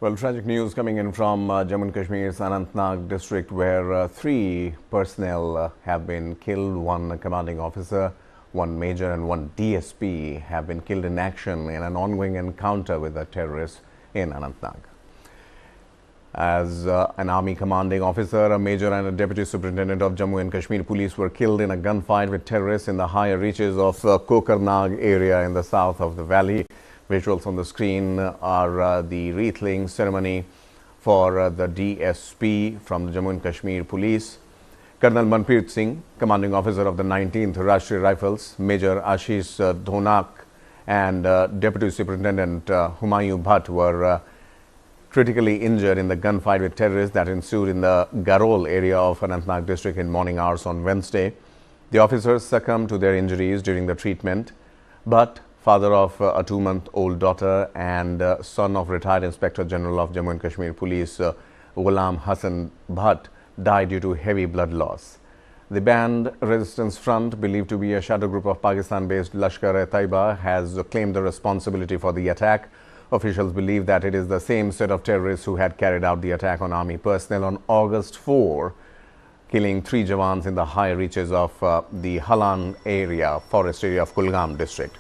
Well, tragic news coming in from Jammu and Kashmir's Anantnag district, where three personnel have been killed. One commanding officer, one major and one DSP have been killed in action in an ongoing encounter with the terrorists in Anantnag. As an army commanding officer, a major and a deputy superintendent of Jammu and Kashmir Police were killed in a gunfight with terrorists in the higher reaches of Kokernag area in the south of the valley. Visuals on the screen are the wreath-laying ceremony for the DSP from the Jammu and Kashmir Police. Colonel Manpreet Singh, commanding officer of the 19th Rashtriya Rifles, Major Ashish Dhonack and Deputy Superintendent Humayun Bhat were critically injured in the gunfight with terrorists that ensued in the Garol area of Anantnag district in morning hours on Wednesday. The officers succumbed to their injuries during the treatment, but father of a 2-month-old daughter and son of retired Inspector General of Jammu and Kashmir Police, Ghulam Hassan Bhat, died due to heavy blood loss. The Banned Resistance Front, believed to be a shadow group of Pakistan-based Lashkar-e-Taiba, has claimed the responsibility for the attack. Officials believe that it is the same set of terrorists who had carried out the attack on army personnel on August 4, killing 3 Jawans in the high reaches of the Halan area, forest area of Kulgam district.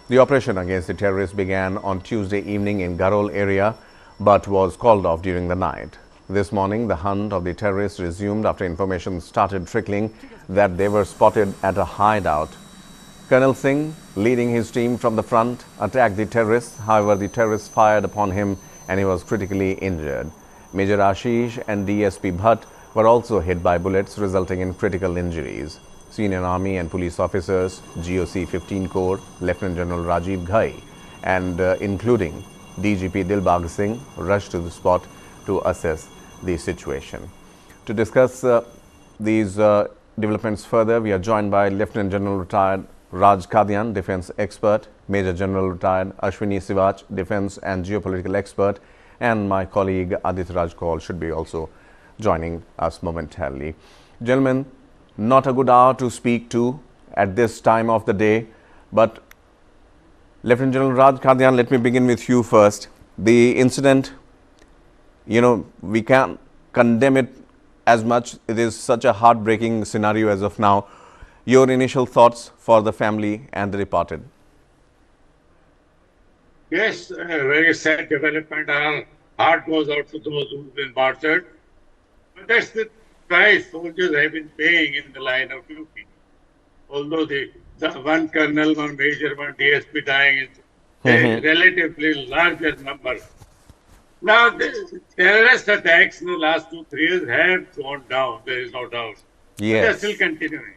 The operation against the terrorists began on Tuesday evening in Garol area, but was called off during the night. This morning, the hunt of the terrorists resumed after information started trickling that they were spotted at a hideout. Colonel Singh, leading his team from the front, attacked the terrorists. However, the terrorists fired upon him and he was critically injured. Major Ashish and DSP Bhat were also hit by bullets, resulting in critical injuries. Senior Army and police officers, GOC 15 Corps, Lieutenant General Rajiv Ghai, and including DGP Dilbagh Singh, rushed to the spot to assess the situation. To discuss these developments further, we are joined by Lieutenant General retired Raj Kadian, defense expert, Major General retired Ashwini Sivach, defense and geopolitical expert, and my colleague Aditya Raj Kaul should be also joining us momentarily. Gentlemen, not a good hour to speak to at this time of the day, but Lieutenant General Raj Kadian, let me begin with you first. The incident, we can't condemn it as much. It is such a heartbreaking scenario as of now. Your initial thoughts for the family and the departed? Yes, very sad development. Our heart goes out to those who've been martyred. But that's the price soldiers have been paying in the line of duty. Although the one colonel, one major, one DSP dying is a relatively larger number. Now, the terrorist attacks in the last 2-3 years have gone down, there is no doubt. Yes. They're still continuing.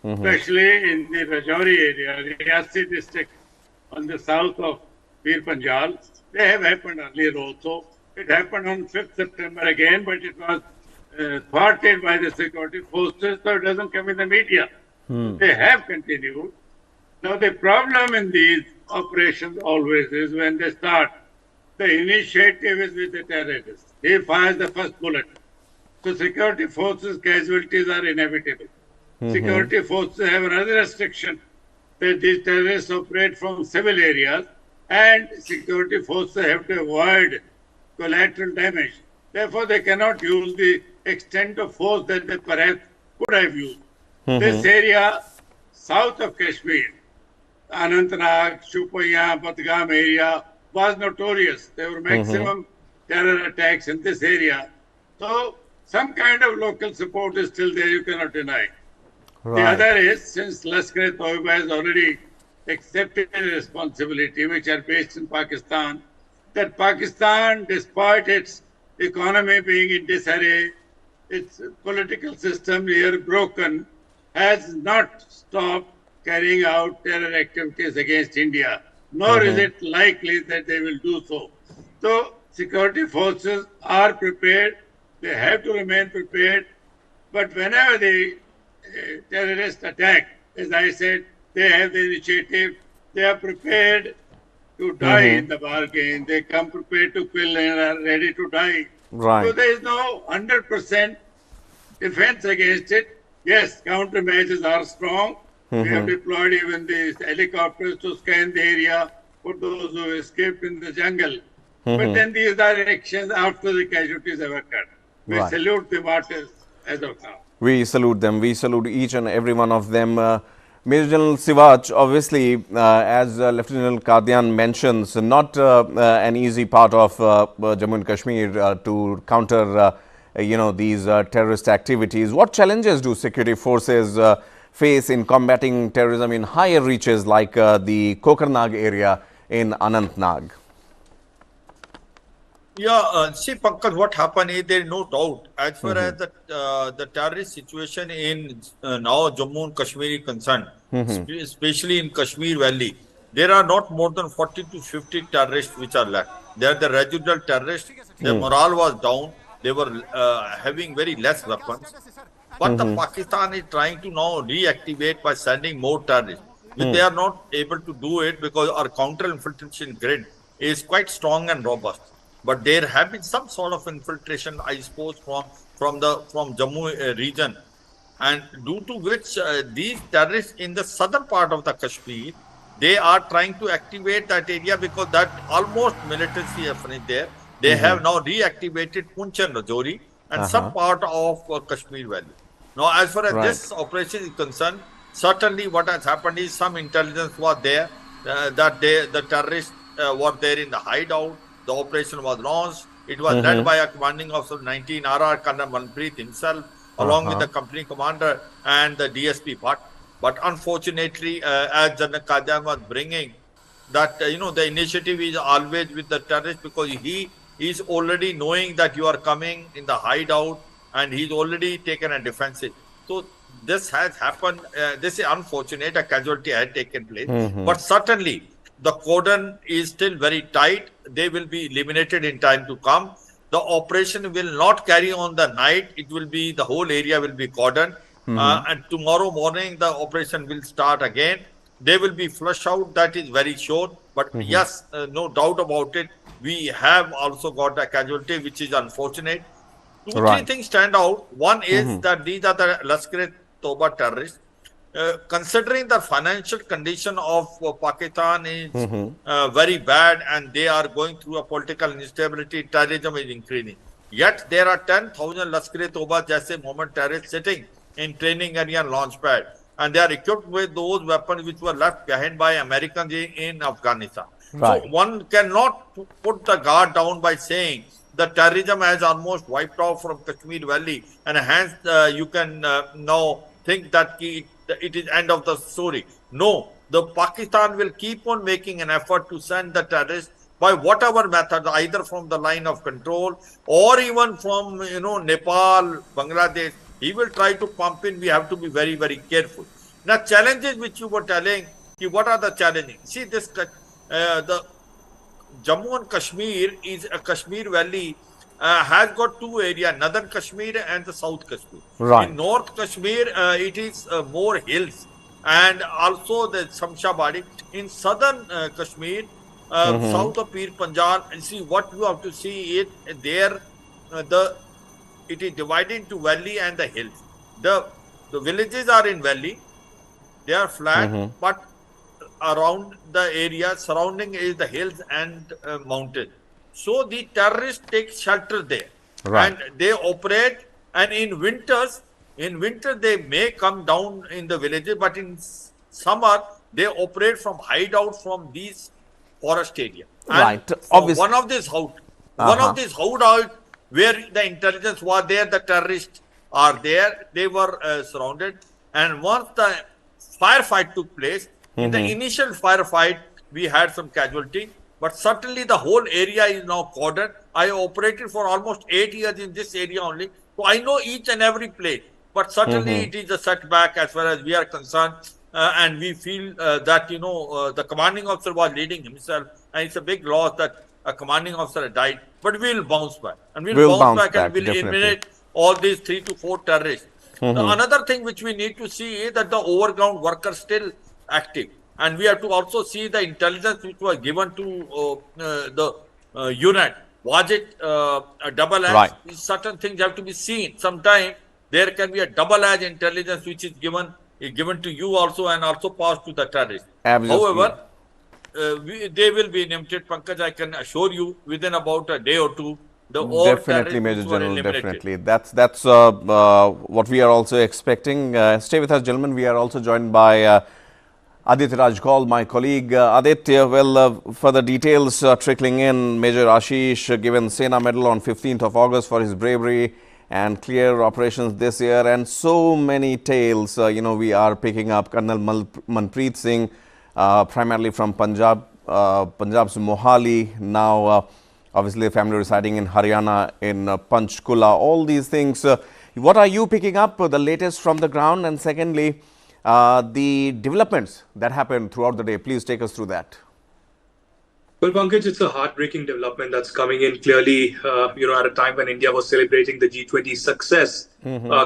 Especially in the Rajouri area, Riyasi district on the south of Bir Panjal. They have happened earlier also. It happened on 5th September again, but it was thwarted by the security forces, so it doesn't come in the media. They have continued. Now, the problem in these operations always is when they start, the initiative is with the terrorist. He fires the first bullet. So security forces casualties are inevitable. Security forces have another restriction that these terrorists operate from civil areas and security forces have to avoid collateral damage. Therefore, they cannot use the extent of force that they perhaps could have used. This area, south of Kashmir, Anantnag, Shupaya, Badgam area, was notorious. There were maximum terror attacks in this area. So, some kind of local support is still there, you cannot deny. Right. The other is, since Lashkar-e-Taiba has already accepted a responsibility, which are based in Pakistan, that Pakistan, despite its economy being in disarray, its political system here broken, has not stopped carrying out terror activities against India, nor is it likely that they will do so. So, security forces are prepared, they have to remain prepared, but whenever the terrorist attack, as I said, they have the initiative, they are prepared to die in the bargain, they come prepared to kill and are ready to die. Right. So there is no 100% defense against it. Yes, countermeasures are strong. We have deployed even these helicopters to scan the area for those who escaped in the jungle. But then these are actions after the casualties have occurred. We Right. salute the martyrs as of now. We salute them. We salute each and every one of them. Major General Sivaj, obviously, as Lieutenant Qadian mentions, not an easy part of Jammu and Kashmir to counter, these terrorist activities. What challenges do security forces face in combating terrorism in higher reaches like the Kokernag area in Anantnag? Yeah, see, Pankaj, what happened is there is no doubt as far as the terrorist situation in now Jammu and Kashmir is concerned, especially in Kashmir Valley, there are not more than 40 to 50 terrorists which are left. They are the residual terrorists. Their morale was down. They were having very less weapons. But the Pakistan is trying to now reactivate by sending more terrorists. Which they are not able to do it because our counter-infiltration grid is quite strong and robust. But there have been some sort of infiltration, I suppose, from Jammu region, and due to which these terrorists in the southern part of the Kashmir, they are trying to activate that area because that almost militancy is finished there. They have now reactivated Poonch and Rajouri and some part of Kashmir Valley. Now, as far as this operation is concerned, certainly what has happened is some intelligence was there that the terrorists were there in the hideout. The operation was launched. It was led by a commanding officer of 19 RR, Colonel Manpreet himself, along with the company commander and the DSP Bhat. But unfortunately, as General Qadian was bringing, that the initiative is always with the terrorist because he is already knowing that you are coming in the hideout and he's already taken a defensive. So this has happened. This is unfortunate. A casualty had taken place. But certainly, the cordon is still very tight. They will be eliminated in time to come. The operation will not carry on the night. It will be, the whole area will be cordoned. And tomorrow morning, the operation will start again. They will be flushed out. That is very sure. But yes, no doubt about it. We have also got a casualty, which is unfortunate. Two, three things stand out. One is that these are the Lashkar-e-Toba terrorists. Considering the financial condition of Pakistan is very bad and they are going through a political instability, terrorism is increasing. Yet there are 10,000 Lashkar-e-Toba jaise moment terrorists sitting in training area and launch pad, and they are equipped with those weapons which were left behind by Americans in Afghanistan. So one cannot put the guard down by saying the terrorism has almost wiped off from Kashmir Valley, and hence you can now think that it is end of the story. No, the Pakistan will keep on making an effort to send the terrorists by whatever method, either from the line of control or even from Nepal, Bangladesh. He will try to pump in. We have to be very, very careful. Now, challenges which you were telling, what are the challenges? See, this the Jammu and Kashmir is a Kashmir Valley has got two areas, northern Kashmir and the south Kashmir. In north Kashmir, it is more hills and also the Shamshabadi. In southern Kashmir, south of Pir Panjal, and see what you have to see it there. It is divided into valley and the hills. The villages are in valley, they are flat, but around the area surrounding is the hills and mountains. So the terrorists take shelter there, and they operate. And in winter they may come down in the villages, but in summer they operate from hideout from these forest area. And one of these hideout where the intelligence was there, the terrorists are there. They were surrounded, and once the firefight took place, in the initial firefight we had some casualty. But certainly the whole area is now cordoned. I operated for almost 8 years in this area only. So I know each and every place. But certainly it is a setback as far as we are concerned. And we feel that, the commanding officer was leading himself. And it's a big loss that a commanding officer died. But we'll bounce back. And we'll bounce back and we'll eliminate all these 3 to 4 terrorists. Another thing which we need to see is that the overground workers still active. And we have to also see the intelligence which was given to the unit. Was it a double edge? Certain things have to be seen. Sometimes there can be a double edge intelligence which is given to you also and also passed to the terrorist. However, they will be eliminated, Pankaj. I can assure you, within about a day or two, the all Definitely, Major terrorists were General, eliminated. definitely. That's what we are also expecting. Stay with us, gentlemen. We are also joined by Aditya Rajgol, my colleague. Aditya, well, further details trickling in. Major Ashish given Sena Medal on 15th of August for his bravery and clear operations this year, and so many tales, we are picking up. Colonel Manpreet Singh, primarily from Punjab, Punjab's Mohali, now obviously a family residing in Haryana, in Panchkula, all these things. What are you picking up, the latest from the ground? And secondly, the developments that happened throughout the day. Please take us through that. Well, Pankaj, it's a heartbreaking development that's coming in clearly, at a time when India was celebrating the G20 success,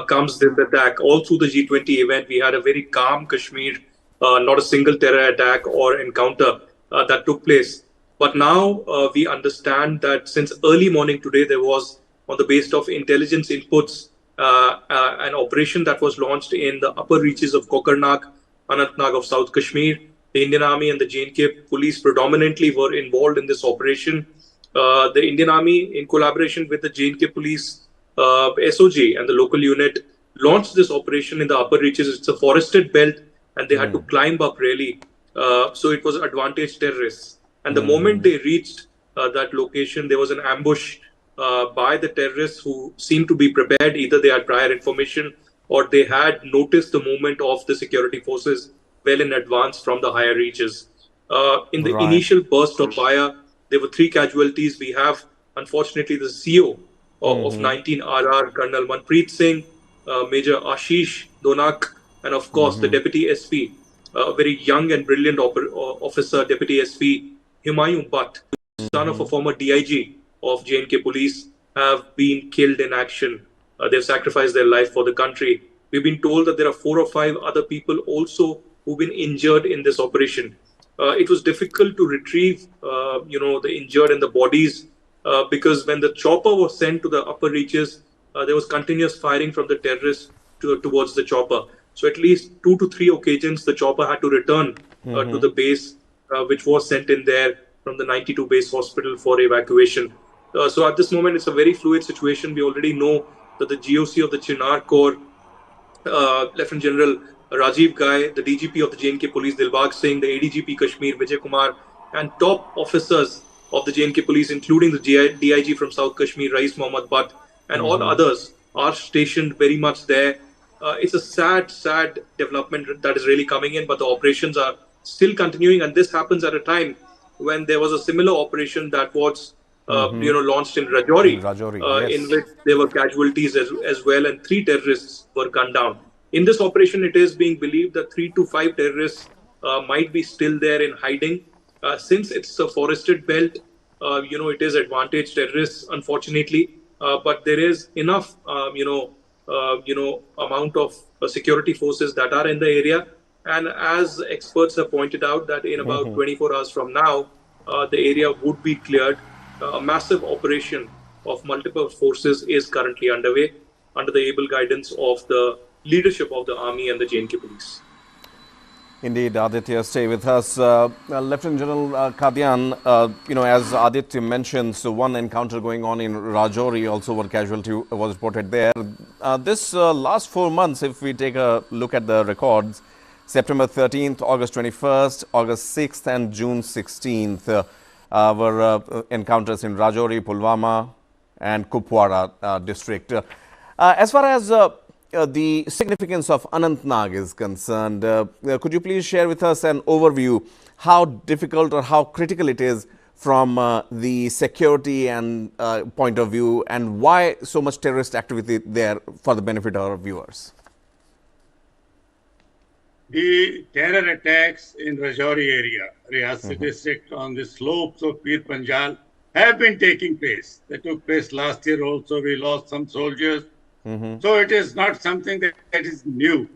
comes this attack. All through the G20 event, we had a very calm Kashmir, not a single terror attack or encounter that took place. But now we understand that since early morning today, there was, on the basis of intelligence inputs, an operation that was launched in the upper reaches of Kokernag, Anantnag of South Kashmir. The Indian Army and the J&K Police predominantly were involved in this operation. The Indian Army, in collaboration with the J&K Police SOG and the local unit, launched this operation in the upper reaches. It's a forested belt, and they had to climb up really. So it was advantage terrorists. And the moment they reached that location, there was an ambush by the terrorists who seemed to be prepared. Either they had prior information or they had noticed the movement of the security forces well in advance from the higher reaches. In the initial burst of fire, there were 3 casualties. We have, unfortunately, the CO of 19 RR, Colonel Manpreet Singh, Major Ashish Dhonack, and of course the Deputy SP, a very young and brilliant officer, Deputy SP Humayun Bhat, son of a former DIG of J&K Police, have been killed in action. They've sacrificed their life for the country. We've been told that there are 4 or 5 other people also who've been injured in this operation. It was difficult to retrieve, the injured and the bodies because when the chopper was sent to the upper reaches, there was continuous firing from the terrorists towards the chopper. So at least 2 to 3 occasions, the chopper had to return to the base, which was sent in there from the 92 base hospital for evacuation. So at this moment, it's a very fluid situation. We already know that the GOC of the Chinar Corps, Lieutenant General Rajiv Gai, the DGP of the J&K Police Dilbag Singh, the ADGP Kashmir Vijay Kumar, and top officers of the J&K Police, including the DIG from South Kashmir, Rais Mohammad Bhat, and all others are stationed very much there. It's a sad development that is really coming in, but the operations are still continuing, and this happens at a time when there was a similar operation that was launched in Rajouri, Yes. in which there were casualties as well, and 3 terrorists were gunned down. In this operation, it is being believed that 3 to 5 terrorists might be still there in hiding. Since it's a forested belt, it is advantage terrorists, unfortunately. But there is enough, amount of security forces that are in the area. And as experts have pointed out, that in about 24 hours from now, the area would be cleared. A massive operation of multiple forces is currently underway under the able guidance of the leadership of the Army and the J&K Police. Indeed, Aditya, stay with us. Lieutenant General Kadian, as Aditya mentioned, so one encounter going on in Rajouri, also one casualty was reported there. This last 4 months, if we take a look at the records, September 13th, August 21st, August 6th and June 16th were encounters in Rajouri, Pulwama and Kupwara district. As far as the significance of Anantnag is concerned, could you please share with us an overview how difficult or how critical it is from the security and point of view, and why so much terrorist activity there for the benefit of our viewers? The terror attacks in Rajouri area, Riyasi district, on the slopes of Pir Panjal have been taking place. They took place last year also. We lost some soldiers. So it is not something that is new.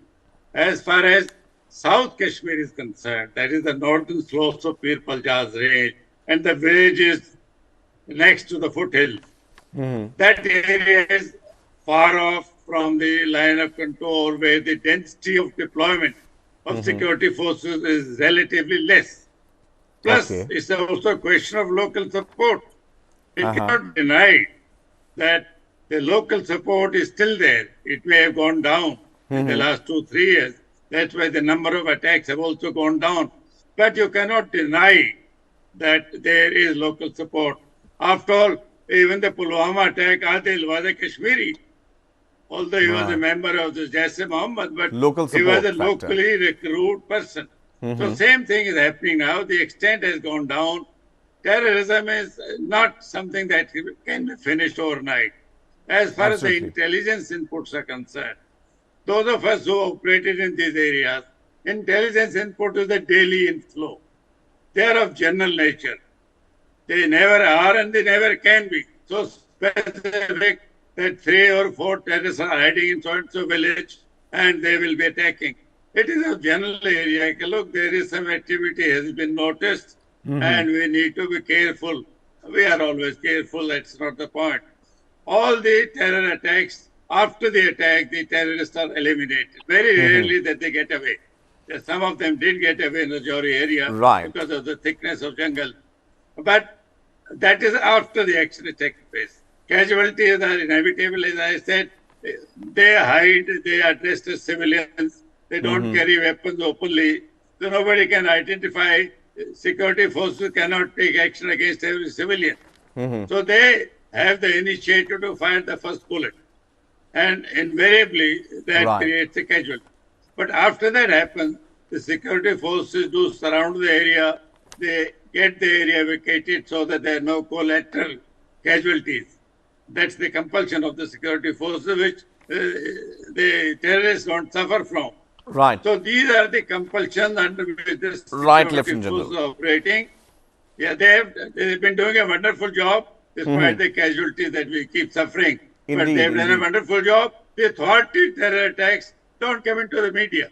As far as South Kashmir is concerned, that is the northern slopes of Pir Panjal's range, and the villages next to the foothills. That area is far off from the line of control, where the density of deployment of security forces is relatively less. Plus, Okay. it's also a question of local support. It cannot deny that the local support is still there. It may have gone down in the last 2-3 years. That's why the number of attacks have also gone down. But you cannot deny that there is local support. After all, even the Pulwama attack, Adil was a Kashmiri, although he was a member of the Jaish-e-Mohammed, but Local he was support a factor. locally recruited person. So same thing is happening now. The extent has gone down. Terrorism is not something that can be finished overnight. As far as the Absolutely. intelligence inputs are concerned, those of us who operated in these areas, intelligence input is the daily inflow. They are of general nature. They never are and they never can be so specific that 3 or 4 terrorists are hiding in so-and-so village and they will be attacking. It is a general area. Look, there is some activity has been noticed and we need to be careful. We are always careful. That's not the point. All the terror attacks, after the attack, the terrorists are eliminated. Very rarely that they get away. Some of them did get away in the Rajouri area Right. because of the thickness of jungle. But that is after the action is taken place. Casualties are inevitable, as I said. They hide, they are dressed as civilians, they don't carry weapons openly, so nobody can identify. Security forces cannot take action against every civilian. So they have the initiative to fire the first bullet. And invariably, that Right. creates a casualty. But after that happens, the security forces do surround the area, they get the area vacated so that there are no collateral casualties. That's the compulsion of the security forces, which the terrorists don't suffer from. Right. So these are the compulsions under which the Right, security Lieutenant forces General. are operating. Yeah, they've been doing a wonderful job despite the casualties that we keep suffering. But Indeed, they've done a indeed. wonderful job. The thwarted terror attacks don't come into the media.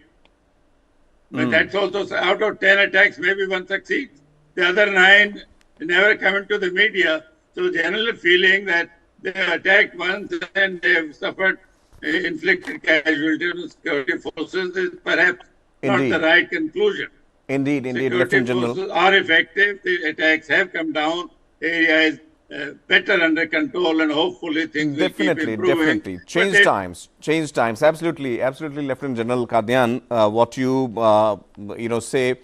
But that's also out of 10 attacks, maybe one succeeds. The other 9 never come into the media. So general feeling that they attacked once and they've suffered inflicted casualties on security forces is perhaps not Indeed. the right conclusion. Indeed, indeed, Security Lieutenant General. forces are effective. The attacks have come down. The area is better under control, and hopefully things will keep Definitely, improving. definitely. But Change they- times. Absolutely, absolutely, Lieutenant General Kadian. What you say,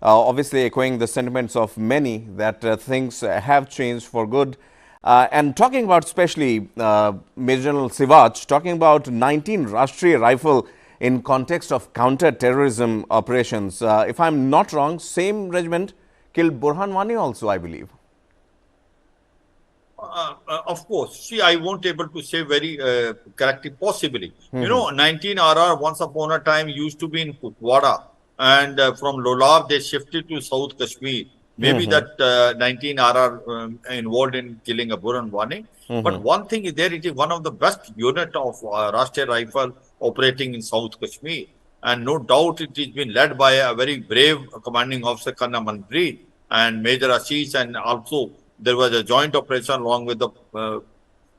obviously echoing the sentiments of many that things have changed for good. And talking about especially Major General Sivaj, talking about 19 Rashtriya Rifle in context of counter-terrorism operations. If I'm not wrong, same regiment killed Burhan Wani also, I believe. Of course. See, I won't able to say very correctly, possibly. You know, 19 RR once upon a time used to be in Kutwada, and from Lolab they shifted to South Kashmir. Maybe that 19 RR involved in killing Abu Wani. But one thing is there, it is one of the best unit of Rashtriya Rifle operating in South Kashmir. And no doubt it has been led by a very brave commanding officer, Colonel Manpreet, and Major Ashish, and also there was a joint operation along with the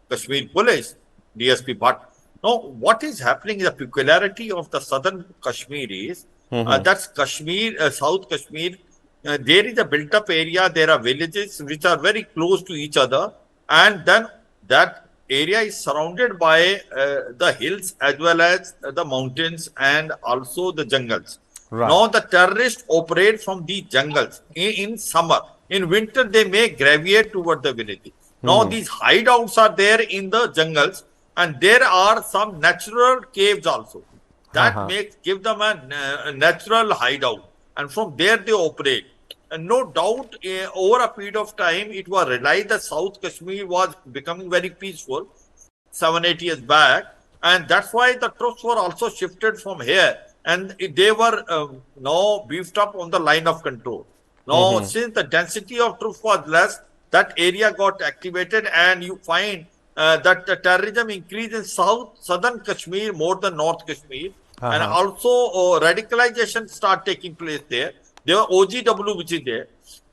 Kashmir Police DSP Bhat. Now, what is happening is the peculiarity of the southern Kashmir is that's Kashmir, South Kashmir. There is a built-up area. There are villages which are very close to each other, and then that area is surrounded by the hills as well as the mountains and also the jungles. Right. Now the terrorists operate from these jungles in summer. In winter, they may gravitate toward the villages. Now these hideouts are there in the jungles, and there are some natural caves also that give them a natural hideout, and from there they operate. And no doubt, over a period of time, it was realized that South Kashmir was becoming very peaceful 7-8 years back, and that's why the troops were also shifted from here, and they were now beefed up on the line of control. Now, since the density of troops was less, that area got activated, and you find that the terrorism increased in southern Kashmir more than North Kashmir, and also radicalization start taking place there. There were OGW which is there,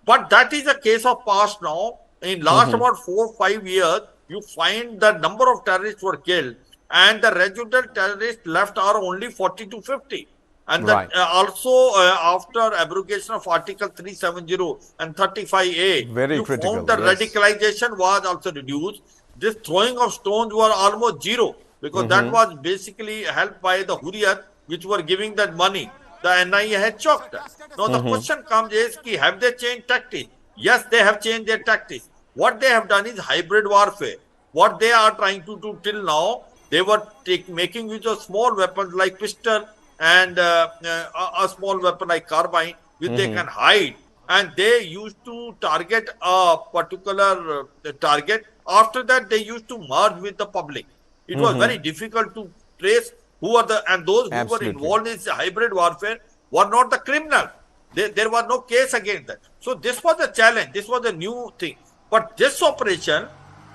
but that is a case of past now. In last about 4 or 5 years, you find the number of terrorists were killed, and the residual terrorists left are only 40 to 50. And Right. that also after abrogation of Article 370 and 35A, Very you critical, found the yes. radicalization was also reduced. This throwing of stones were almost zero, because that was basically helped by the Hurriyat, which were giving that money. The NIA had choked that. Now the question comes is, have they changed tactics? Yes, they have changed their tactics. What they have done is hybrid warfare. What they are trying to do till now, they were making use of small weapons like pistol and a small weapon like carbine, which they can hide. And they used to target a particular target. After that, they used to merge with the public. It was very difficult to trace who are and those who were Absolutely. involved in hybrid warfare were not the criminal. There was no case against that. So this was a challenge. This was a new thing. But this operation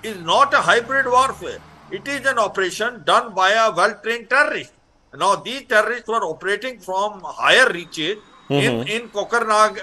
is not a hybrid warfare. It is an operation done by a well-trained terrorist. Now, these terrorists were operating from higher reaches in Kokernag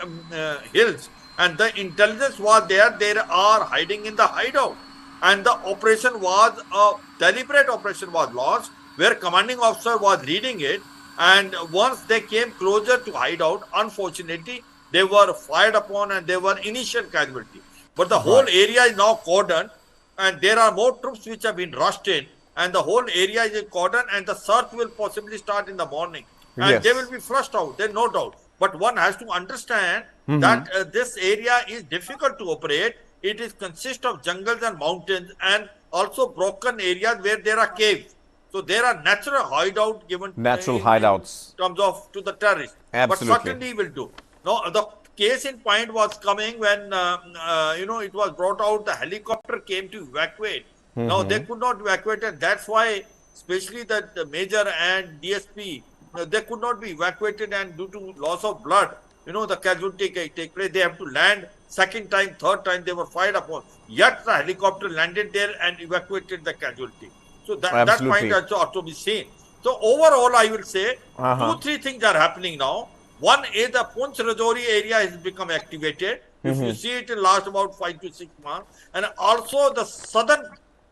hills, and the intelligence was there. They are hiding in the hideout, and the operation was a deliberate operation was launched, where commanding officer was leading it. And once they came closer to hideout, unfortunately, they were fired upon and there were initial casualties. But the whole area is now cordoned, and there are more troops which have been rushed in, and the whole area is cordoned, and the search will possibly start in the morning. And they will be flushed out, there's no doubt. But one has to understand that this area is difficult to operate. It is consists of jungles and mountains, and also broken areas where there are caves. So there are natural hideouts given hideouts in terms of to the terrorists. Absolutely. But certainly will do. Now the case in point was coming when it was brought out. The helicopter came to evacuate. Now they could not evacuate, and that's why, especially that the major and DSP, they could not be evacuated, and due to loss of blood, the casualty take place. They have to land second time, third time they were fired upon. Yet the helicopter landed there and evacuated the casualty. So that point also ought to be seen. So overall, I will say 2-3 things are happening now. One is the Punch-Rajouri area has become activated. If you see it in last about 5 to 6 months, and also the southern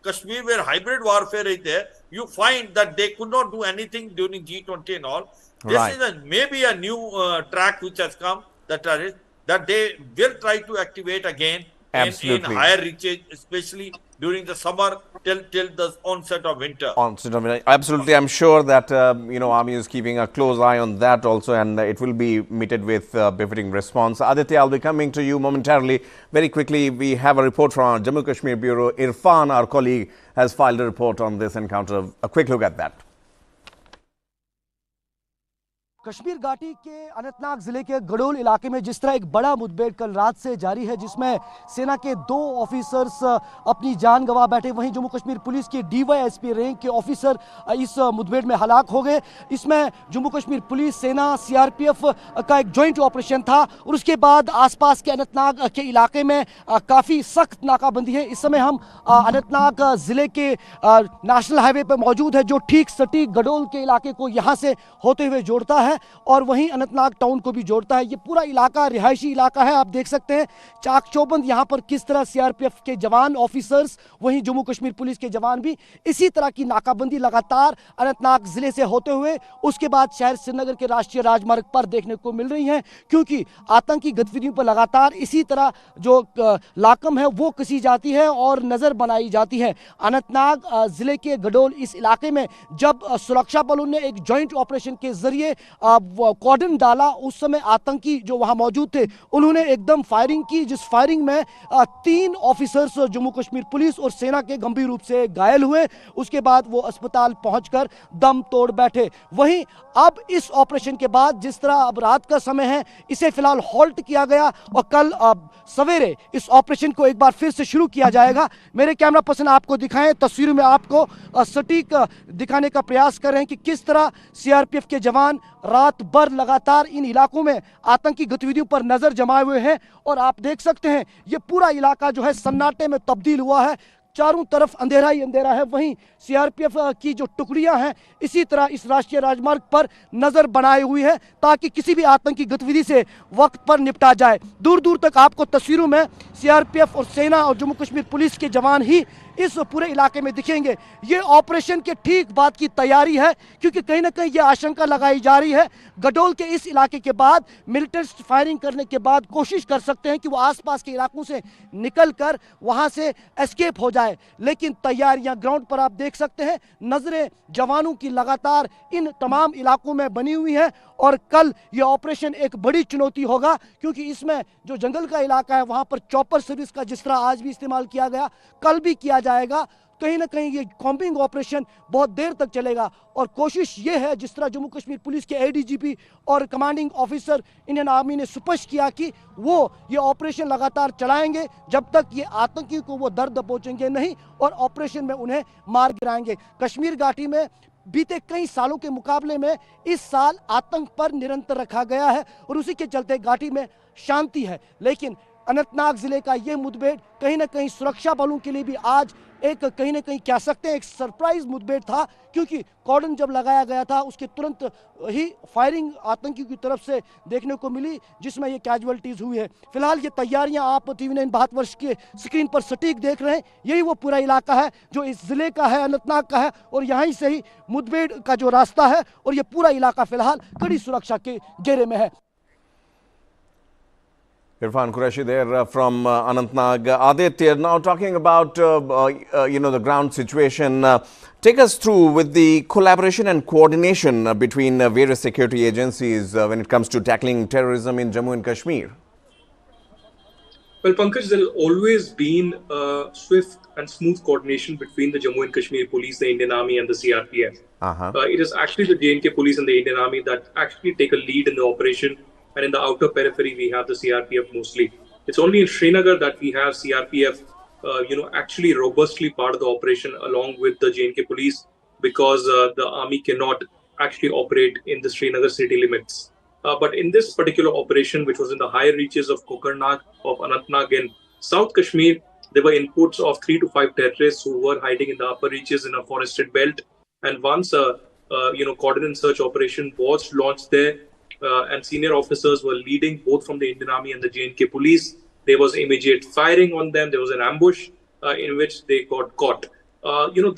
Kashmir, where hybrid warfare is there, you find that they could not do anything during G20 and all. This is maybe a new track which has come, that they will try to activate again in higher reaches, especially during the summer till the onset of winter. Absolutely. I'm sure that, Army is keeping a close eye on that also, and it will be meted with befitting response. Aditya, I'll be coming to you momentarily. Very quickly, we have a report from our Jammu Kashmir Bureau. Irfan, our colleague, has filed a report on this encounter. A quick look at that. Kashmir घाटी के अनंतनाग जिले के गडोल इलाके में जिस तरह एक बड़ा मुठभेड़ कल रात से जारी है, जिसमें सेना के 2 ऑफिसर्स अपनी जान गंवा बैठे, वहीं जम्मू कश्मीर पुलिस के DYSP रैंक के ऑफिसर इस मुठभेड़ में हलाक हो गए। इसमें जम्मू कश्मीर पुलिस, सेना, CRPF का एक जॉइंट ऑपरेशन था, और उसके बाद आसपास के अनंतनाग के इलाके में काफ़ी सख्त नाकाबंदी है। इस समय हम अनंतनाग जिले के नेशनल हाईवे पर मौजूद है, जो ठीक सटीक गडोल के इलाके को यहाँ से होते हुए जोड़ता है और वहीं अनंतनाग टाउन को भी जोड़ता है। ये पूरा इलाका रिहायशी इलाका है। आप देख सकते हैं चाक चौबंद यहाँ पर किस तरह CRPF के जवान, ऑफिसर्स, वहीं जम्मू कश्मीर पुलिस के जवान भी इसी तरह की नाकाबंदी लगातार अनंतनाग जिले से होते हुए उसके बाद शहर श्रीनगर के राष्ट्रीय राजमार्ग पर देखने को मिल रही हैं, क्योंकि आतंकी गतिविधियों पर लगातार इसी तरह जो लाकम है वो कसी जाती है और नजर बनाई जाती है। अनंतनाग जिले के गडोल इस इलाके में जब सुरक्षा बलों ने एक जॉइंट ऑपरेशन के जरिए कॉर्डन डाला, उस समय आतंकी जो वहां मौजूद थे उन्होंने एकदम फायरिंग की, जिस फायरिंग में 3 ऑफिसर्स जम्मू कश्मीर पुलिस और सेना के गंभीर रूप से घायल हुए। उसके बाद वो अस्पताल पहुंचकर दम तोड़ बैठे। वहीं अब इस ऑपरेशन के बाद जिस तरह अब रात का समय है, इसे फिलहाल हॉल्ट किया गया और कल सवेरे इस ऑपरेशन को एक बार फिर से शुरू किया जाएगा। मेरे कैमरा पर्सन आपको दिखाएं, तस्वीरों में आपको सटीक दिखाने का प्रयास कर रहे हैं कि किस तरह CRPF के जवान रात भर लगातार इन इलाकों में आतंकी गतिविधियों पर नजर जमाए हुए हैं। और आप देख सकते हैं ये पूरा इलाका जो है सन्नाटे में तब्दील हुआ है। चारों तरफ अंधेरा ही अंधेरा है। वहीं सीआरपीएफ की जो टुकड़ियां हैं इसी तरह इस राष्ट्रीय राजमार्ग पर नजर बनाए हुई है ताकि किसी भी आतंकी गतिविधि से वक्त पर निपटा जाए। दूर दूर तक आपको तस्वीरों में सीआरपीएफ और सेना और जम्मू कश्मीर पुलिस के जवान ही इस पूरे इलाके में दिखेंगे। ये ऑपरेशन के ठीक बाद की तैयारी है क्योंकि कहीं ना कहीं ये आशंका लगाई जा रही है गडोल के इस इलाके के बाद मिलिटेंट्स फायरिंग करने के बाद कोशिश कर सकते हैं कि वो आसपास के इलाकों से निकलकर वहां से एस्केप हो जाए। लेकिन तैयारियां ग्राउंड पर आप देख सकते हैं, नजरें जवानों की लगातार इन तमाम इलाकों में बनी हुई है और कल ये ऑपरेशन एक बड़ी चुनौती होगा क्योंकि इसमें जो जंगल का इलाका है वहां पर चॉपर सर्विस का जिस तरह आज भी इस्तेमाल किया गया, कल भी किया जाएगा। कहीं ना कहीं ये कॉम्बिंग ऑपरेशन बहुत देर तक चलेगा और कोशिश ये है जिस तरह जम्मू कश्मीर पुलिस के एडीजीपी और कमांडिंग ऑफिसर इंडियन आर्मी ने स्पष्ट किया कि वो ये ऑपरेशन लगातार चलाएंगे जब तक ये आतंकी को वो दर्द पहुंचेंगे नहीं और ऑपरेशन में उन्हें मार गिराएंगे। कश्मीर घाटी में बीते कई सालों के मुकाबले में इस साल आतंक पर निरंतर रखा गया है और उसी के चलते घाटी में शांति है। लेकिन अनंतनाग जिले का ये मुठभेड़ कहीं ना कहीं सुरक्षा बलों के लिए भी आज एक कहीं ना कहीं कह सकते हैं एक सरप्राइज मुठभेड़ था क्योंकि कॉर्डन जब लगाया गया था उसके तुरंत ही फायरिंग आतंकियों की तरफ से देखने को मिली जिसमें ये कैजुअलिटीज हुई है। फिलहाल ये तैयारियां आप TV9 भारतवर्ष के स्क्रीन पर सटीक देख रहे हैं। यही वो पूरा इलाका है जो इस जिले का है, अनंतनाग का है और यहीं से ही मुठभेड़ का जो रास्ता है और ये पूरा इलाका फिलहाल कड़ी सुरक्षा के घेरे में है। Irfan Qureshi there from Anantnag. Aditya, now talking about the ground situation. Take us through with the collaboration and coordination between various security agencies when it comes to tackling terrorism in Jammu and Kashmir. Well, Pankaj, there has always been swift and smooth coordination between the Jammu and Kashmir Police, the Indian Army and the CRPF. It is actually the J&K Police and the Indian Army that actually take a lead in the operation. And in the outer periphery, we have the CRPF mostly. It's only in Srinagar that we have CRPF, actually robustly part of the operation along with the J&K police because the army cannot actually operate in the Srinagar city limits. But in this particular operation, which was in the higher reaches of Kokernag, of Anantnag in South Kashmir, there were inputs of 3 to 5 terrorists who were hiding in the upper reaches in a forested belt. And once a coordinated search operation was launched there, and senior officers were leading both from the Indian Army and the J&K police. There was immediate firing on them. There was an ambush in which they got caught.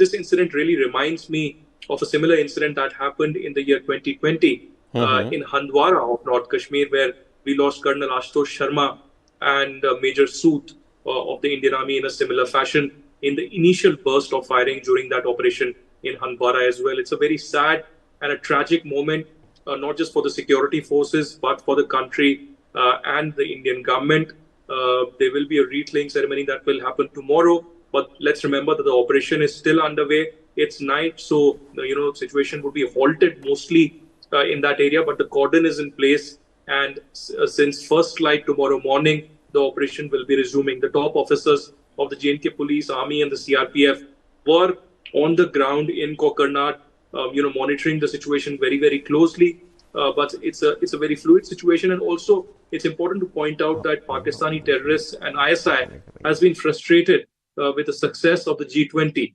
This incident really reminds me of a similar incident that happened in the year 2020 in Handwara of North Kashmir, where we lost Colonel Ashutosh Sharma and Major Sood of the Indian Army in a similar fashion in the initial burst of firing during that operation in Handwara as well. It's a very sad and a tragic moment. Not just for the security forces, but for the country and the Indian government. There will be a wreath-laying ceremony that will happen tomorrow. But let's remember that the operation is still underway. It's night, so the situation would be halted mostly in that area. But the cordon is in place, and since first light tomorrow morning, the operation will be resuming. The top officers of the J&K Police, Army, and the CRPF were on the ground in Kokernag, monitoring the situation very, very closely. But it's a very fluid situation. And also, it's important to point out that Pakistani terrorists and ISI has been frustrated with the success of the G20.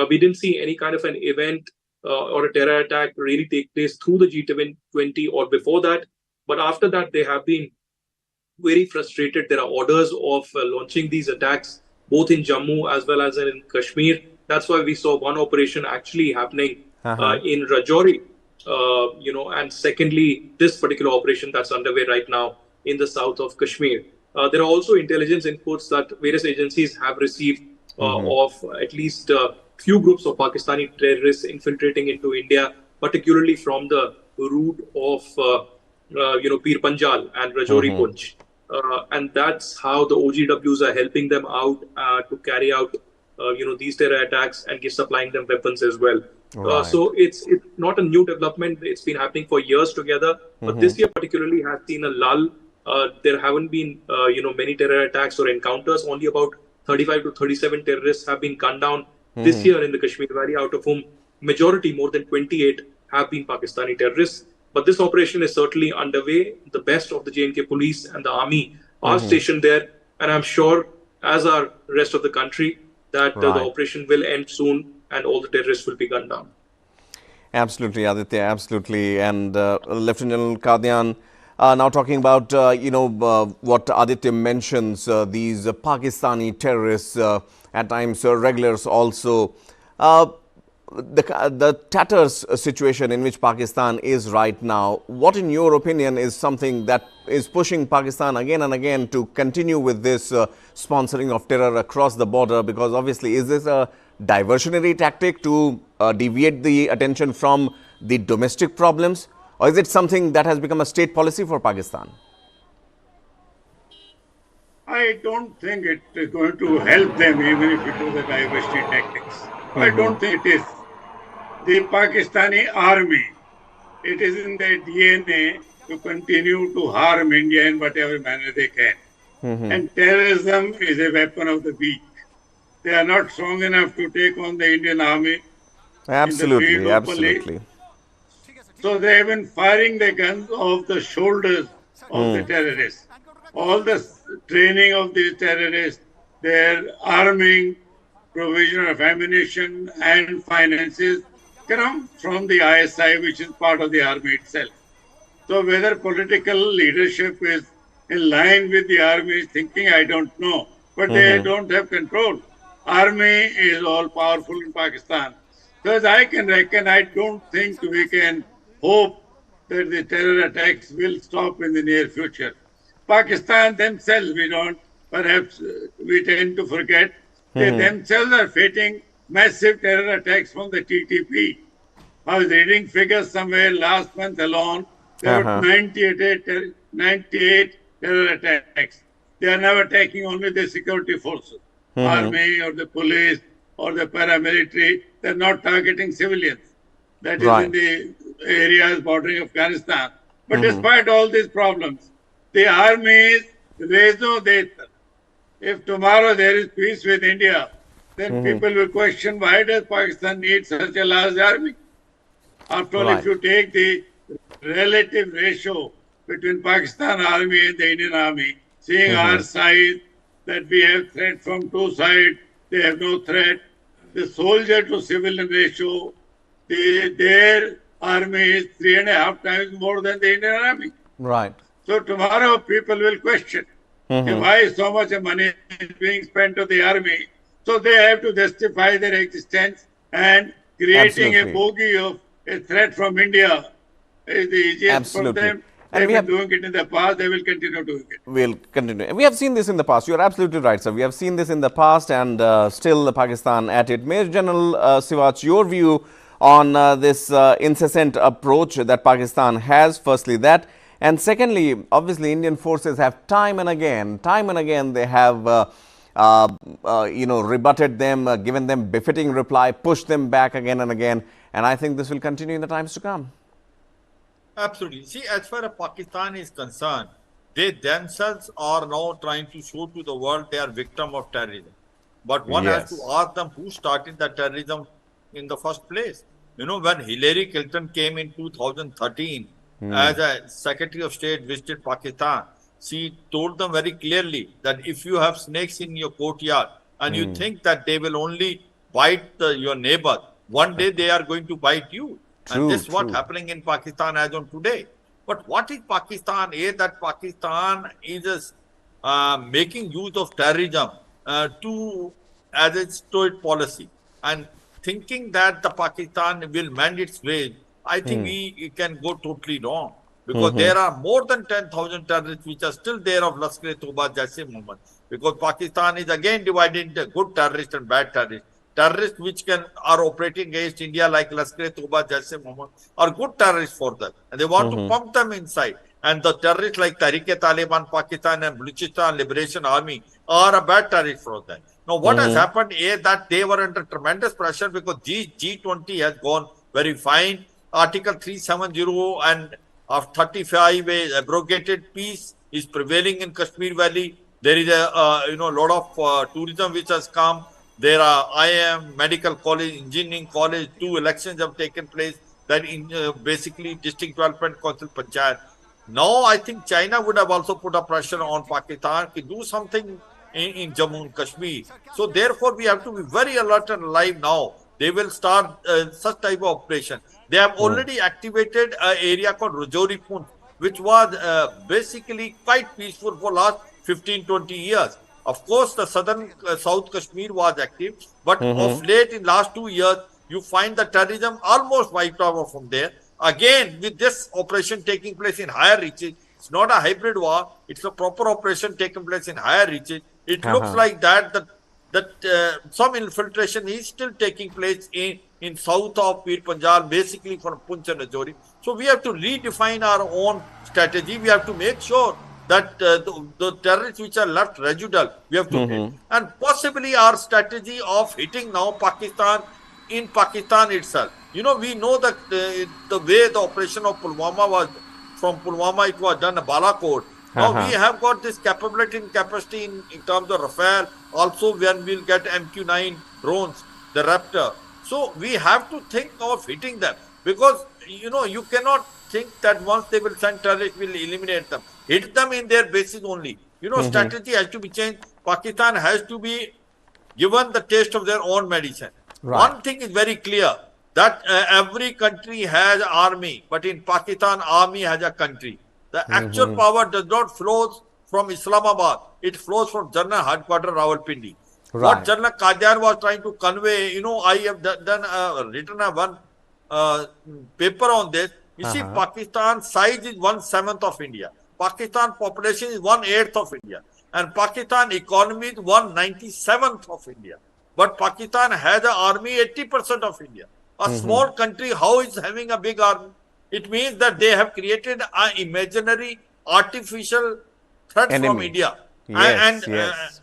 We didn't see any kind of an event or a terror attack really take place through the G20 or before that. But after that, they have been very frustrated. There are orders of launching these attacks, both in Jammu as well as in Kashmir. That's why we saw one operation actually happening in Rajouri, and secondly, this particular operation that's underway right now in the south of Kashmir. There are also intelligence inputs that various agencies have received of at least a few groups of Pakistani terrorists infiltrating into India, particularly from the route of, Pir Panjal and Rajouri Punch. And that's how the OGWs are helping them out to carry out, these terror attacks and supplying them weapons as well. Right. So it's not a new development. It's been happening for years together. But this year particularly has seen a lull. There haven't been, many terror attacks or encounters. Only about 35 to 37 terrorists have been gunned down this year in the Kashmir Valley, out of whom majority, more than 28, have been Pakistani terrorists. But this operation is certainly underway. The best of the J&K police and the army are stationed there. And I'm sure, as are rest of the country, that the operation will end soon and all the terrorists will be gunned down. Absolutely, Aditya, absolutely. And Lieutenant General Kadian, now talking about, what Aditya mentions, these Pakistani terrorists, at times regulars also. The tatters situation in which Pakistan is right now, what in your opinion is something that is pushing Pakistan again and again to continue with this sponsoring of terror across the border? Because obviously, is this a diversionary tactic to deviate the attention from the domestic problems, or is it something that has become a state policy for Pakistan? I don't think it is going to help them even if it was a diversionary tactics. I don't think it is. The Pakistani army, it is in their DNA to continue to harm India in whatever manner they can. And terrorism is a weapon of the weak. They are not strong enough to take on the Indian army. Absolutely, absolutely. So they have been firing the guns off the shoulders of the terrorists. All the training of these terrorists, their arming, provision of ammunition and finances come from the ISI, which is part of the army itself. So whether political leadership is in line with the army's thinking, I don't know. But they don't have control. Army is all powerful in Pakistan. So as I can reckon, I don't think we can hope that the terror attacks will stop in the near future. Pakistan themselves, perhaps we tend to forget, they themselves are facing massive terror attacks from the TTP. I was reading figures somewhere last month alone. There were 98 terror attacks. They are now attacking only the security forces, army or the police or the paramilitary. They are not targeting civilians. That is in the areas bordering Afghanistan. But despite all these problems, the army is rezo deta. If tomorrow there is peace with India, then people will question, why does Pakistan need such a large army? After all, if you take the relative ratio between Pakistan army and the Indian army, seeing our size, that we have threat from two sides, they have no threat. The soldier to civilian ratio, their army is 3.5 times more than the Indian army. Right. So tomorrow people will question why so much money is being spent on the army. So they have to justify their existence, and creating a bogey of a threat from India is the easiest for them. They've been doing it in the past, they will continue doing it. We'll continue. We have seen this in the past. You are absolutely right, sir. We have seen this in the past, and still Pakistan at it. Major General Siwach, your view on this incessant approach that Pakistan has, firstly that, and secondly, obviously Indian forces have time and again they have rebutted them, given them befitting reply, pushed them back again and again, and I think this will continue in the times to come. Absolutely. See, as far as Pakistan is concerned, they themselves are now trying to show to the world they are victim of terrorism. But one has to ask them who started the terrorism in the first place. You know, when Hillary Clinton came in 2013 as a Secretary of State, visited Pakistan, she told them very clearly that if you have snakes in your courtyard and you think that they will only bite your neighbor, one day they are going to bite you. And this is what's happening in Pakistan as on today. But what is Pakistan? That Pakistan is making use of terrorism as its state policy, and thinking that the Pakistan will mend its ways. I think we can go totally wrong, because there are more than 10,000 terrorists which are still there of Lashkar-e-Toba, Jaise Mohammed. Because Pakistan is again divided into good terrorists and bad terrorists. Terrorists which are operating against India like Lashkar-e-Toba, Jaise Mohammed are good terrorists for them, and they want to pump them inside. And the terrorists like Tehreek-e-Taliban Pakistan and Baluchistan Liberation Army are a bad terrorist for them. Now, what has happened is that they were under tremendous pressure because G20 has gone very fine. Article 370 and of 35 abrogated peace is prevailing in Kashmir Valley. There is a lot of tourism which has come. There are IIM, medical college, engineering college. 2 elections have taken place. That in basically district development council panchayat. Now I think China would have also put a pressure on Pakistan to do something in Jammu and Kashmir. So therefore, we have to be very alert and alive now. They will start such type of operation. They have already activated an area called Rajouri Punch, which was basically quite peaceful for last 15-20 years. Of course, the southern South Kashmir was active, but of late in last 2 years, you find the terrorism almost wiped out from there. Again, with this operation taking place in higher reaches, it's not a hybrid war, it's a proper operation taking place in higher reaches. It looks like that some infiltration is still taking place in south of Pir Panjal, basically from Punch and Rajouri. So we have to redefine our own strategy. We have to make sure that the terrorists which are left residual, we have to hit. And possibly our strategy of hitting now Pakistan in Pakistan itself. You know, we know that the way the operation of Pulwama was, from Pulwama it was done at Balakot. Now we have got this capacity in terms of Rafale, also when we'll get MQ-9 drones, the Raptor. So we have to think of hitting them, because, you know, you cannot think that once they will send terrorists, we'll eliminate them. Hit them in their bases only. You know, strategy has to be changed. Pakistan has to be given the taste of their own medicine. Right. One thing is very clear, that every country has army, but in Pakistan, army has a country. The actual power does not flow from Islamabad. It flows from General Headquarters Rawalpindi. Right. What General Qadian was trying to convey, you know, I have written one paper on this. You see, Pakistan's size is 1/7 of India. Pakistan population is 1/8 of India. And Pakistan economy is 1/97th of India. But Pakistan has an army 80% of India. A small country, how is having a big army? It means that they have created an imaginary, artificial threat from India. Yes,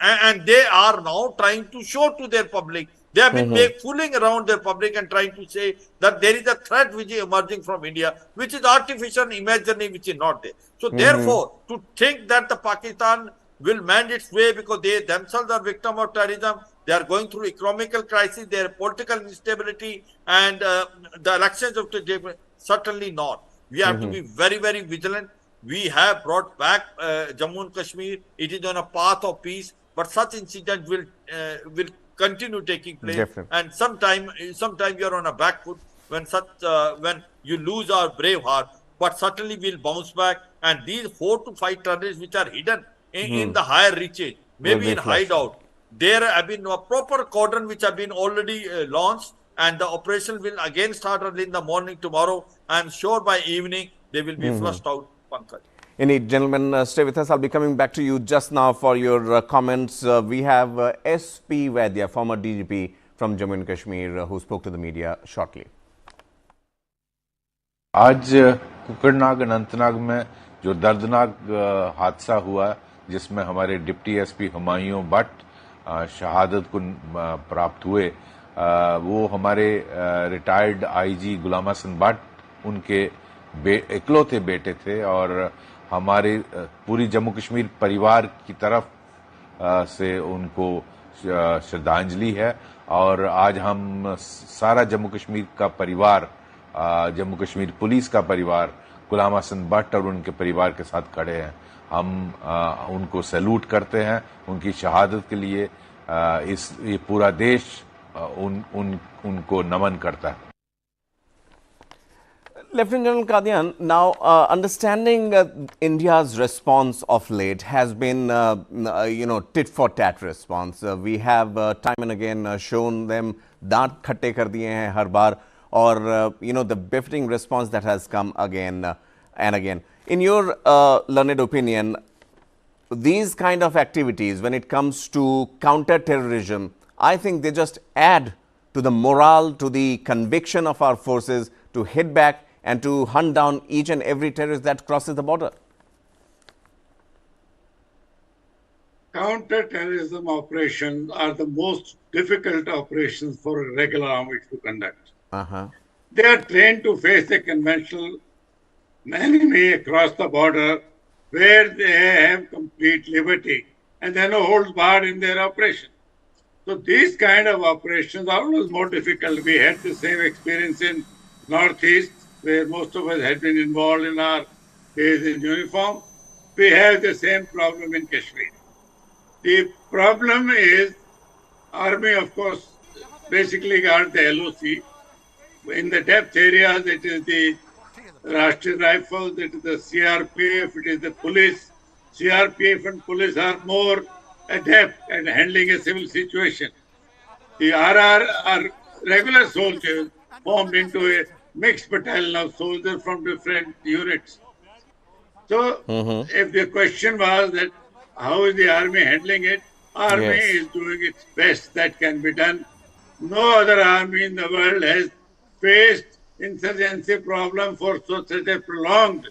and they are now trying to show to their public. They have been fooling around their public and trying to say that there is a threat which is emerging from India, which is artificial and imaginary, which is not there. So therefore, to think that the Pakistan will mend its way because they themselves are victim of terrorism, they are going through economical crisis, their political instability, and the elections of today, certainly not. We have to be very, very vigilant. We have brought back Jammu and Kashmir. It is on a path of peace, but such incidents will continue taking place. Definitely. And sometime you are on a back foot when you lose our brave heart. But certainly we'll bounce back. And these 4 to 5 terrorists which are hidden in the higher reaches, maybe in hideout, there have been a proper cordon which have been already launched, and the operation will again start early in the morning tomorrow. I am sure by evening they will be flushed out, Pankaj. Indeed, gentlemen, stay with us. I'll be coming back to you just now for your comments. We have SP Vaidya, former DGP from Jammu and Kashmir, who spoke to the media shortly. आज कोकरनाग अनंतनाग में जो दर्दनाक हादसा हुआ, जिसमें हमारे deputy SP Humayun Bhatt शहादत को प्राप्त हुए, वो हमारे रिटायर्ड आईजी गुलाम हसन भट्ट उनके इकलौते बेटे थे, और हमारे पूरी जम्मू कश्मीर परिवार की तरफ से उनको श्रद्धांजलि है। और आज हम सारा जम्मू कश्मीर का परिवार, जम्मू कश्मीर पुलिस का परिवार गुलाम हसन भट्ट और उनके परिवार के साथ खड़े हैं। हम उनको सैल्यूट करते हैं उनकी शहादत के लिए। ये पूरा देश उनको नमन करता है। Lieutenant General Qadian, now understanding India's response of late has been, tit for tat response. We have time and again shown them daant khatte kar diye hain har baar, or the befitting response that has come again and again. In your learned opinion, these kind of activities, when it comes to counter-terrorism, I think they just add to the morale, to the conviction of our forces to hit back and to hunt down each and every terrorist that crosses the border. Counter-terrorism operations are the most difficult operations for a regular army to conduct. They are trained to face a conventional enemy across the border where they have complete liberty and then holds barred in their operation. So these kind of operations are always more difficult. We had the same experience in Northeast, where most of us had been involved in our days in uniform. We have the same problem in Kashmir. The problem is, army, of course, basically guard the LOC. In the depth areas, it is the Rashtriya Rifles, it is the CRPF, it is the police. CRPF and police are more adept at handling a civil situation. The RR are regular soldiers formed into a mixed battalion of soldiers from different units. So, if the question was that how is the army handling it, army is doing its best that can be done. No other army in the world has faced insurgency problem for such a prolonged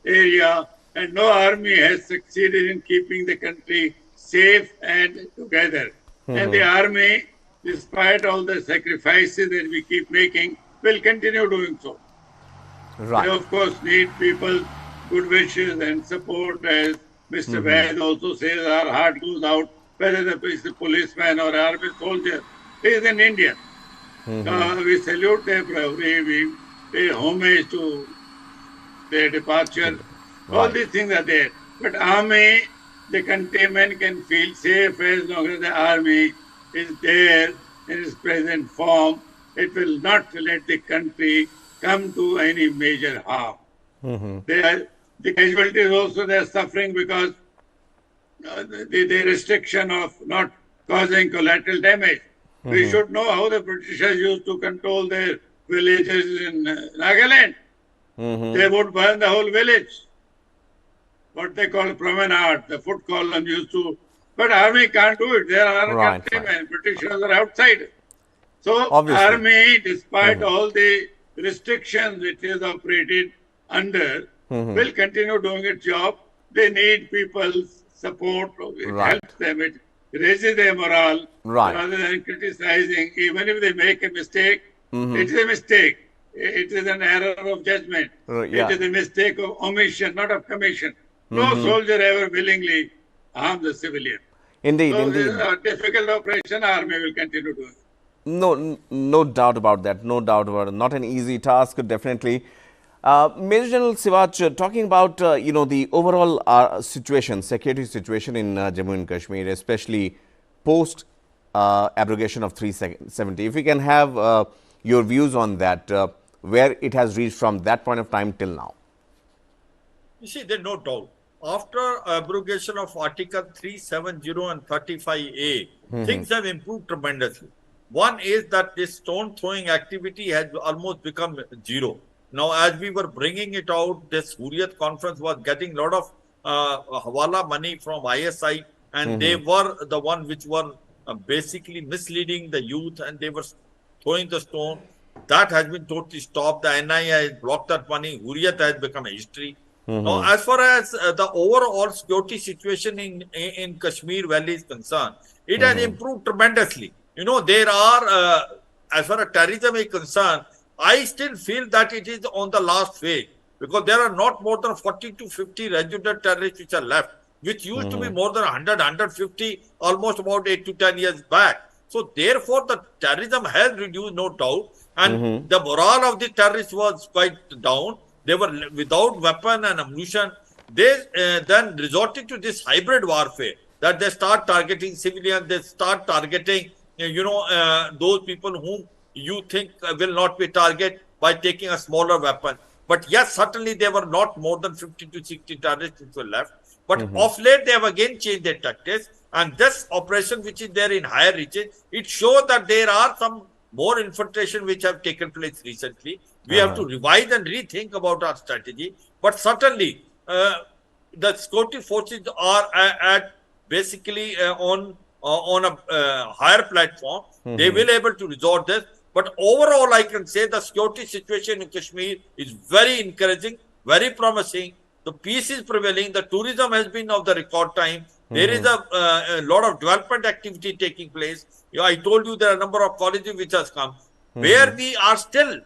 area, and no army has succeeded in keeping the country safe and together. And the army, despite all the sacrifices that we keep making, will continue doing so. Right. They, of course, need people's good wishes and support, as Mr. Vaid also says, our heart goes out, whether it's a policeman or army soldier. He is an Indian. We salute their bravery, we pay homage to their departure. All these things are there. But army, the countrymen can feel safe as long as the army is there in its present form. It will not let the country come to any major harm. The casualties also they are suffering because the restriction of not causing collateral damage. We should know how the Britishers used to control their villages in Nagaland. They would burn the whole village. What they call promenade, the foot column used to. But army can't do it. They are countrymen. Britishers are outside. So army, despite all the restrictions it is operated under, will continue doing its job. They need people's support. It helps them. It raises their morale rather than criticizing. Even if they make a mistake, it is a mistake. It is an error of judgment. It is a mistake of omission, not of commission. No soldier ever willingly harms a civilian. Indeed, so indeed. A difficult operation, army will continue doing. No doubt about that. No doubt about it. Not an easy task, definitely. Major General Siwach, talking about the overall situation, security situation in Jammu and Kashmir, especially post abrogation of 370. If we can have your views on that, where it has reached from that point of time till now. You see, there's no doubt. After abrogation of Article 370 and 35A, things have improved tremendously. One is that this stone throwing activity has almost become zero. Now, as we were bringing it out, this Hurriyat conference was getting a lot of hawala money from ISI, and they were the one which were basically misleading the youth, and they were throwing the stone. That has been totally stopped. The NIA has blocked that money. Hurriyat has become a history. Now, as far as the overall security situation in Kashmir Valley is concerned, it has improved tremendously. You know, there are, as far as terrorism is concerned, I still feel that it is on the last phase, because there are not more than 40 to 50 registered terrorists which are left, which used to be more than 100, 150, almost about 8 to 10 years back. So, therefore, the terrorism has reduced, no doubt, and the morale of the terrorists was quite down. They were without weapon and ammunition. They then resorted to this hybrid warfare, that they start targeting civilians, they start targeting, those people whom you think will not be targeted by taking a smaller weapon. But yes, certainly there were not more than 50 to 60 terrorists which were left. But of late, they have again changed their tactics. And this operation, which is there in higher reaches, it shows that there are some more infiltration which have taken place recently. We have to revise and rethink about our strategy. But certainly, the security forces are at basically on a higher platform. They will able to resort this. But overall, I can say the security situation in Kashmir is very encouraging, very promising. The peace is prevailing. The tourism has been of the record time. There is a lot of development activity taking place. I told you there are a number of colleges which has come. Where we are still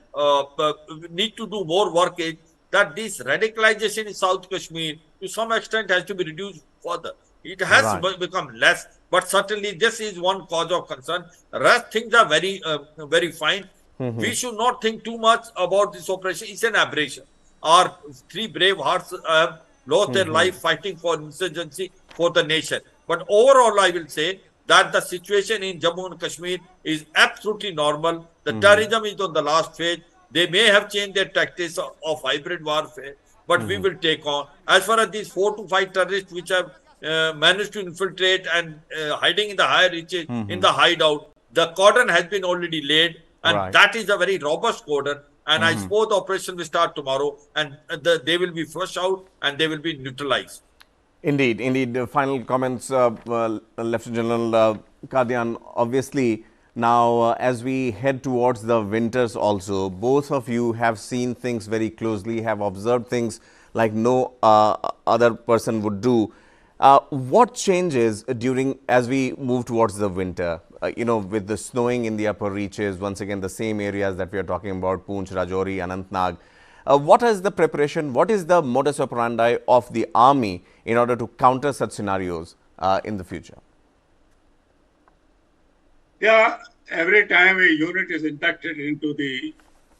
need to do more work is that this radicalization in South Kashmir to some extent has to be reduced further. It has become less, but certainly this is one cause of concern. Rest things are very fine. We should not think too much about this operation. It's an aberration. Our three brave hearts have lost their life fighting for insurgency for the nation. But overall, I will say that the situation in Jammu and Kashmir is absolutely normal. The terrorism is on the last phase. They may have changed their tactics of hybrid warfare, but we will take on. As far as these 4 to 5 terrorists which have managed to infiltrate and hiding in the higher reaches, in the hideout, the cordon has been already laid, and that is a very robust cordon. And I suppose the operation will start tomorrow, and they will be flushed out and they will be neutralized. Indeed, indeed. Final comments, Lieutenant General Kadian. Obviously, now as we head towards the winters also, both of you have seen things very closely, have observed things like no other person would do. What changes during as we move towards the winter? You know, with the snowing in the upper reaches, once again the same areas that we are talking about, Poonch, Rajouri, Anantnag. What is the preparation? What is the modus operandi of the army in order to counter such scenarios in the future? Yeah, every time a unit is inducted into the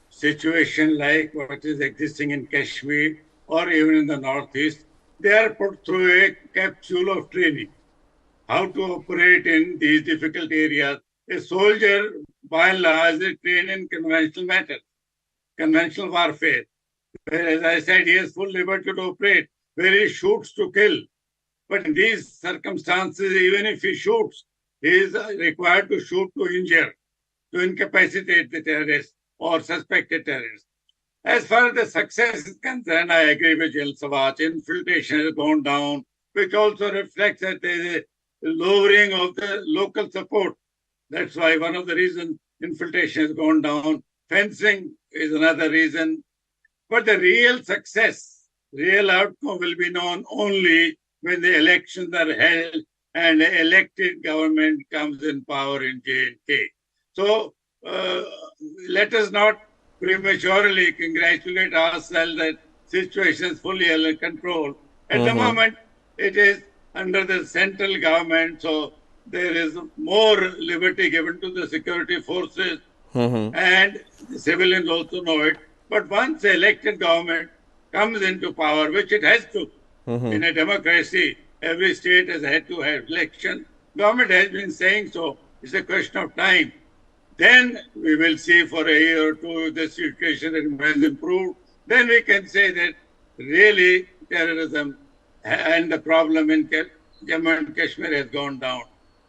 situation like what is existing in Kashmir or even in the Northeast, they are put through a capsule of training. How to operate in these difficult areas. A soldier, by and large, is trained in conventional methods, conventional warfare. Where, as I said, he has full liberty to operate, where he shoots to kill. But in these circumstances, even if he shoots, he is required to shoot to injure, to incapacitate the terrorists or suspected terrorists. As far as the success is concerned, I agree with Jil Savach. Infiltration has gone down, which also reflects that there is a lowering of the local support. That's why one of the reasons infiltration has gone down. Fencing is another reason. But the real success, real outcome will be known only when the elections are held and the elected government comes in power in J&K. So let us not prematurely congratulate ourselves that situation is fully under control. At the moment, it is under the central government, so there is more liberty given to the security forces, and the civilians also know it. But once the elected government comes into power, which it has to, in a democracy, every state has had to have elections. Government has been saying so. It's a question of time. Then we will see for a year or two the situation has improved. Then we can say that really terrorism and the problem in Jammu and Kashmir has gone down.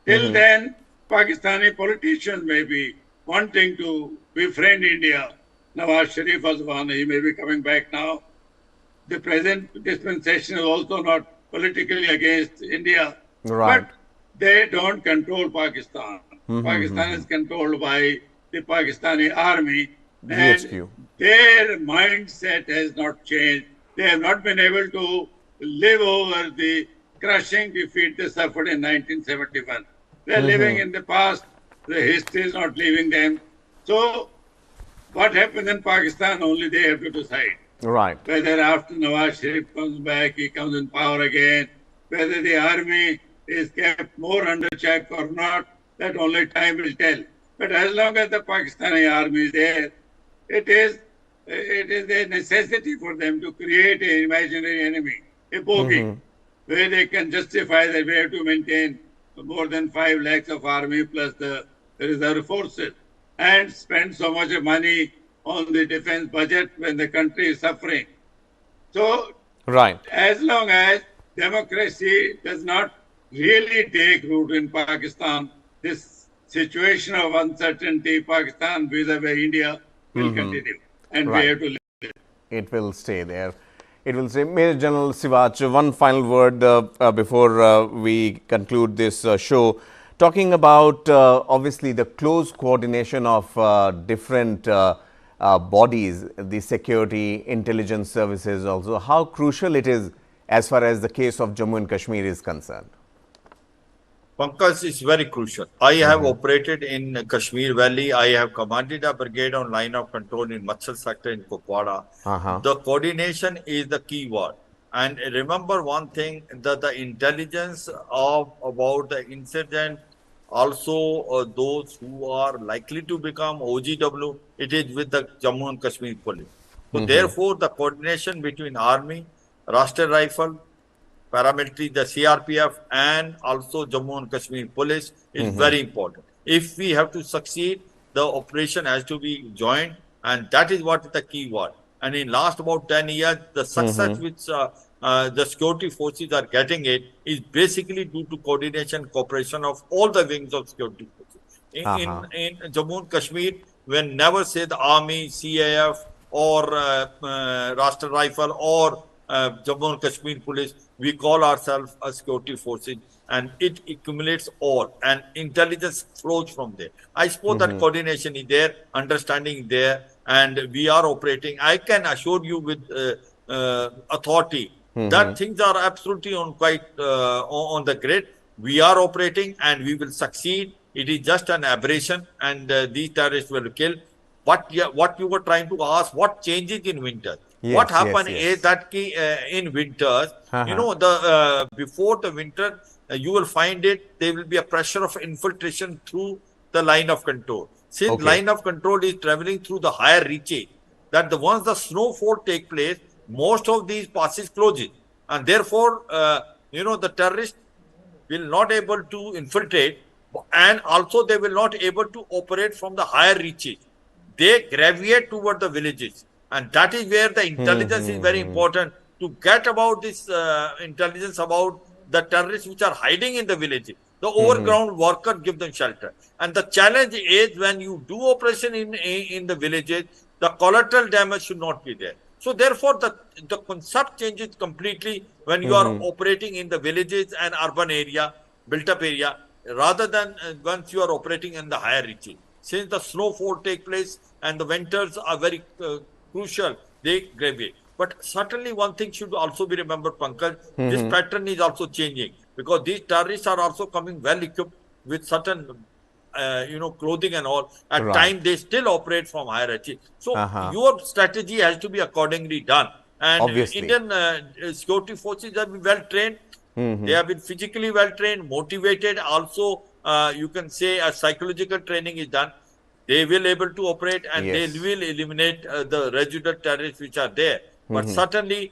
Till then, Pakistani politicians may be wanting to befriend India. Nawaz Sharif was one, he may be coming back now. The present dispensation is also not politically against India. Right. But they don't control Pakistan. Pakistan is controlled by the Pakistani army. GHQ. And their mindset has not changed. They have not been able to live over the crushing defeat they suffered in 1971. They are living in the past. The history is not leaving them. So what happens in Pakistan, only they have to decide. Right. Whether after Nawaz Sharif comes back, he comes in power again, whether the army is kept more under check or not, that only time will tell. But as long as the Pakistani army is there, it is a necessity for them to create an imaginary enemy, a bogey, where they can justify that we have to maintain more than 5 lakhs of army plus the reserve forces and spend so much money on the defense budget when the country is suffering. So, as long as democracy does not really take root in Pakistan, this situation of uncertainty, Pakistan vis-a-vis India, will continue. And we have to live with it. It will stay there. It will stay. Major General Sivach, one final word before we conclude this show. Talking about, obviously, the close coordination of different bodies, the security, intelligence services also, how crucial it is as far as the case of Jammu and Kashmir is concerned. Pankaj, is very crucial. I have operated in Kashmir Valley. I have commanded a brigade on line of control in Machal sector in Kupwara. The coordination is the key word. And remember one thing, that the intelligence about the incident, also those who are likely to become OGW, it is with the Jammu and Kashmir police. So therefore, the coordination between army, Rashtriya Rifle, paramilitary, the CRPF, and also Jammu and Kashmir Police is very important. If we have to succeed, the operation has to be joined, and that is what is the key word. And in last about 10 years, the success which the security forces are getting it is basically due to coordination, cooperation of all the wings of security forces. In Jammu and Kashmir, when never say the army, CAF, or Rashtriya Rifle, or Jammu and Kashmir Police, we call ourselves a security forces, and it accumulates all, and intelligence flows from there. I suppose that coordination is there, understanding is there, and we are operating. I can assure you with authority that things are absolutely on on the grid. We are operating and we will succeed. It is just an aberration, and these terrorists will kill. But what you were trying to ask, what changes in winter? What happened is that in winters, you know, the before the winter, you will find it, there will be a pressure of infiltration through the line of control. Since line of control is traveling through the higher reaches, that once the snowfall take place, most of these passes closes, and therefore, you know, the terrorists will not able to infiltrate, and also they will not able to operate from the higher reaches. They gravitate toward the villages, and that is where the intelligence is very important to get about this intelligence about the terrorists which are hiding in the villages. The overground worker give them shelter, and the challenge is when you do operation in the villages, the collateral damage should not be there. So therefore, the concept changes completely when you are operating in the villages and urban area, built-up area, rather than once you are operating in the higher reaches. Since the snowfall take place and the winters are very crucial, they gravitate. But certainly one thing should also be remembered, Pankaj, this pattern is also changing, because these terrorists are also coming well equipped with certain you know, clothing and all. At times they still operate from higher reaches. So your strategy has to be accordingly done. And Indian security forces have been well trained. They have been physically well trained, motivated. Also, you can say a psychological training is done. They will able to operate, and they will eliminate the residual terrorists which are there. But certainly,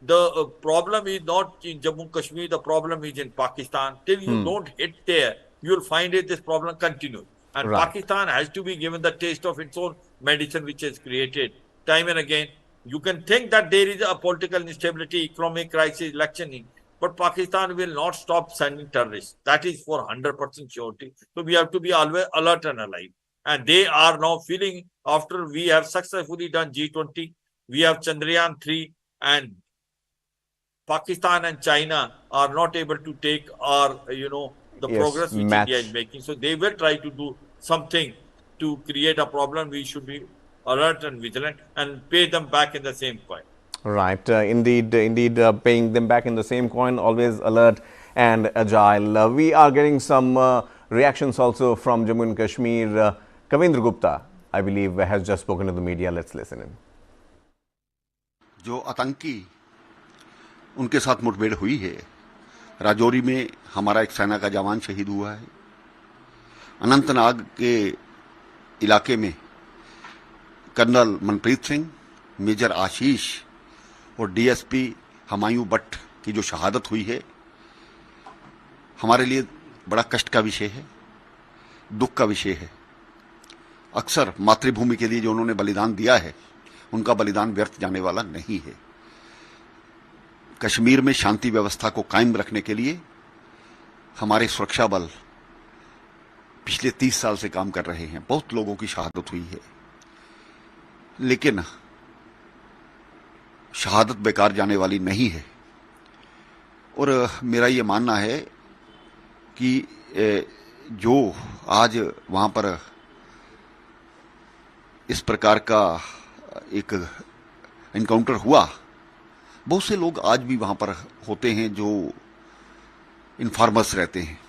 the problem is not in Jammu and Kashmir. The problem is in Pakistan. Till you don't hit there, you will find it, this problem continues. And Pakistan has to be given the taste of its own medicine, which is created time and again. You can think that there is a political instability, economic crisis, electioning, but Pakistan will not stop sending terrorists. That is for 100% surety. So we have to be always alert and alive. And they are now feeling, after we have successfully done G20, we have Chandrayaan 3, and Pakistan and China are not able to take our, you know, the progress which India is making. So they will try to do something to create a problem. We should be alert and vigilant and pay them back in the same coin. Right. Indeed, paying them back in the same coin, always alert and agile. We are getting some reactions also from Jammu and Kashmir. Kavindra Gupta, I believe, has just spoken to the media. Let's listen in. जो आतंकी उनके साथ मुठभेड़ हुई है, राजौरी में हमारा एक सेना का जवान शहीद हुआ है। अनंतनाग के इलाके में कर्नल मनप्रीत सिंह, मेजर आशीष और डीएसपी हुमायूं भट्ट की जो शहादत हुई है, हमारे लिए बड़ा कष्ट का विषय है, दुख का विषय है। अक्सर मातृभूमि के लिए जो उन्होंने बलिदान दिया है, उनका बलिदान व्यर्थ जाने वाला नहीं है। कश्मीर में शांति व्यवस्था को कायम रखने के लिए हमारे सुरक्षा बल पिछले 30 साल से काम कर रहे हैं। बहुत लोगों की शहादत हुई है, लेकिन शहादत बेकार जाने वाली नहीं है। और मेरा ये मानना है कि जो आज वहां पर इस प्रकार का एक एनकाउंटर हुआ, बहुत से लोग आज भी वहां पर होते हैं जो इन्फॉर्मर्स रहते हैं,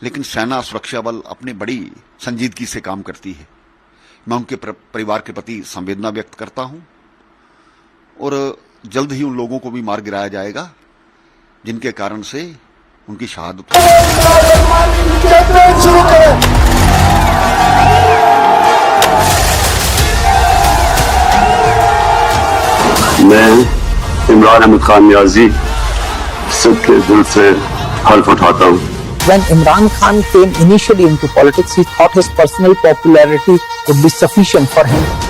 लेकिन सेना सुरक्षा बल अपने बड़ी संजीदगी से काम करती है। मैं उनके परिवार के प्रति संवेदना व्यक्त करता हूं, और जल्द ही उन लोगों को भी मार गिराया जाएगा जिनके कारण से उनकी शहादत मैं इमरान अहमद खान न्याजी सबके दिल से हल्फ उठाता हूँ। When Imran Khan came initially into politics, he thought his personal popularity would be sufficient for him